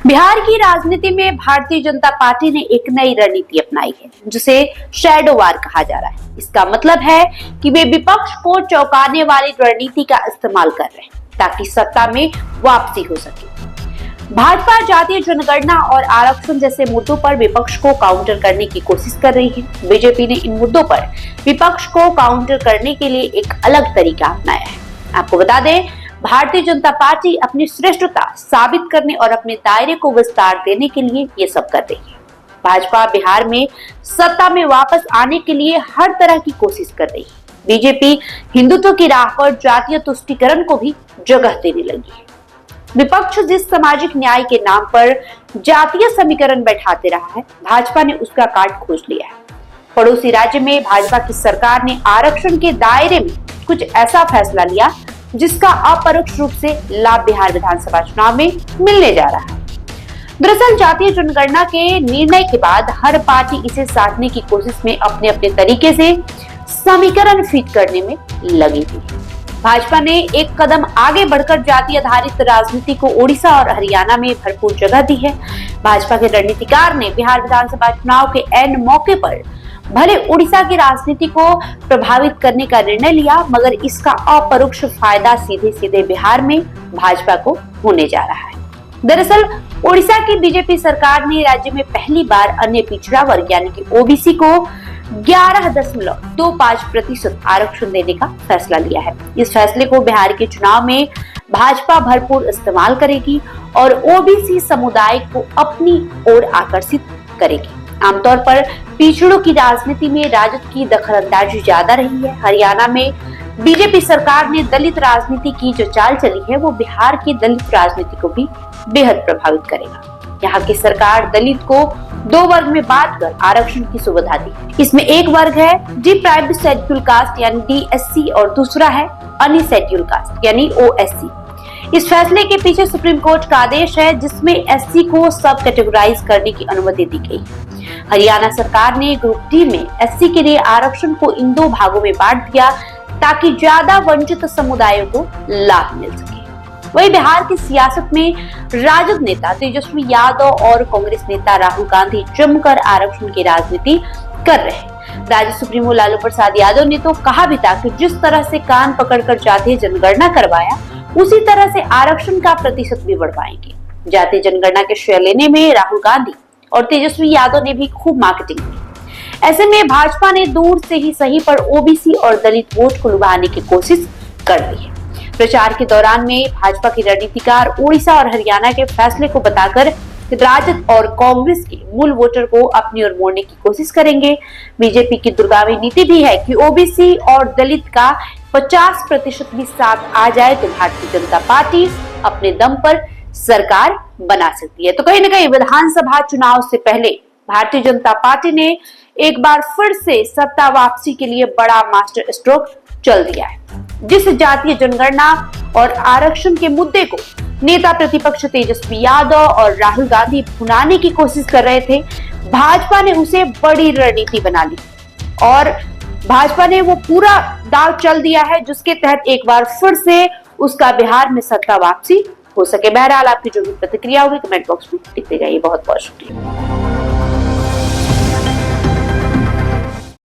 बिहार की राजनीति में भारतीय जनता पार्टी ने एक नई रणनीति अपनाई है जिसे शैडो वार कहा जा रहा है। इसका मतलब है कि वे विपक्ष को चौंकाने वाली रणनीति का इस्तेमाल कर रहे हैं ताकि सत्ता में वापसी हो सके। भाजपा जातीय जनगणना और आरक्षण जैसे मुद्दों पर विपक्ष को काउंटर करने की कोशिश कर रही है। बीजेपी ने इन मुद्दों पर विपक्ष को काउंटर करने के लिए एक अलग तरीका अपनाया है। आपको बता दें, भारतीय जनता पार्टी अपनी श्रेष्ठता साबित करने और अपने दायरे को विस्तार देने के लिए ये सब कर रही है। भाजपा बिहार में सत्ता में वापस आने के लिए हर तरह की कोशिश कर रही है। बीजेपी हिंदुत्व की राह पर जातीय तुष्टीकरण को भी जगह देने लगी है। विपक्ष जिस सामाजिक न्याय के नाम पर जातीय समीकरण बैठाते रहा है, भाजपा ने उसका कार्ड खोज लिया है। पड़ोसी राज्य में भाजपा की सरकार ने आरक्षण के दायरे में कुछ ऐसा फैसला लिया जिसका अपरोक्ष रूप से लाभ बिहार विधानसभा चुनाव में मिलने जा रहा है। दरअसल जातीय जनगणना के निर्णय के बाद हर पार्टी इसे साधने की कोशिश में अपने अपने तरीके से समीकरण फिट करने में लगी थी। भाजपा ने एक कदम आगे बढ़कर जाति आधारित राजनीति को ओडिशा और हरियाणा में भरपूर जगह दी है। भाजपा के रणनीतिकार ने बिहार विधानसभा चुनाव के ऐन मौके पर भले उड़ीसा की राजनीति को प्रभावित करने का निर्णय लिया, मगर इसका अपरोक्ष फायदा सीधे सीधे बिहार में भाजपा को होने जा रहा है। दरअसल उड़ीसा की बीजेपी सरकार ने राज्य में पहली बार अन्य पिछड़ा वर्ग यानी कि ओबीसी को 11.25% आरक्षण देने का फैसला लिया है। इस फैसले को बिहार के चुनाव में भाजपा भरपूर इस्तेमाल करेगी और ओबीसी समुदाय को अपनी ओर आकर्षित करेगी। आमतौर पर पिछड़ों की राजनीति में राजद की दखलंदाजी ज्यादा रही है। हरियाणा में बीजेपी सरकार ने दलित राजनीति की जो चाल चली है वो बिहार की दलित राजनीति को भी बेहद प्रभावित करेगा। यहाँ की सरकार दलित को 2 वर्ग में बांटकर आरक्षण की सुविधा दी। इसमें एक वर्ग है डिप्राइव्ड शेड्यूल कास्ट यानी डीएससी और दूसरा है अनशेड्यूल कास्ट यानी ओएससी। इस फैसले के पीछे सुप्रीम कोर्ट का आदेश है जिसमें एससी को सब कैटेगराइज करने की अनुमति दी गई। हरियाणा सरकार ने ग्रुप डी में एससी के लिए आरक्षण को इन 2 भागों में बांट दिया ताकि ज्यादा वंचित समुदायों को लाभ मिल सके। वही बिहार की सियासत में राजद नेता तेजस्वी यादव और कांग्रेस नेता राहुल गांधी जमकर आरक्षण की राजनीति कर रहे हैं। राज्य सुप्रीमो लालू प्रसाद यादव ने तो कहा भी था कि जिस तरह से कान पकड़कर जातीय जनगणना करवाया उसी तरह से आरक्षण का प्रतिशत भी बढ़वाएंगे। जातीय जनगणना के श्रेय लेने में राहुल गांधी और तेजस्वी यादव ने भी खूब मार्केटिंग की। ऐसे में भाजपा ने दूर से ही सही पर ओबीसी और दलित वोट को लुभाने की कोशिश कर दी है। प्रचार के दौरान में भाजपा के रणनीतिकार उड़ीसा और हरियाणा के फैसले को बताकर राजद और कांग्रेस के मूल वोटर को अपनी ओर मोड़ने की कोशिश करेंगे। बीजेपी की दुर्गावी नीति भी है कि ओबीसी और दलित का 50% भी साथ आ जाए तो भारतीय जनता पार्टी अपने दम पर सरकार बना सकती है। तो कहीं ना कहीं विधानसभा चुनाव से पहले भारतीय जनता पार्टी ने एक बार फिर से सत्ता वापसी के लिए बड़ा मास्टर स्ट्रोक चल दिया है। जिस जातीय जनगणना और आरक्षण के मुद्दे को नेता प्रतिपक्ष तेजस्वी यादव और राहुल गांधी भुनाने की कोशिश कर रहे थे, भाजपा ने उसे बड़ी रणनीति बना ली और भाजपा ने वो पूरा दाव चल दिया है जिसके तहत एक बार फिर से उसका बिहार में सत्ता वापसी हो सके। बहरहाल आपकी जो भी प्रतिक्रिया होगी कमेंट बॉक्स में लिखते जाइए। बहुत बहुत शुक्रिया।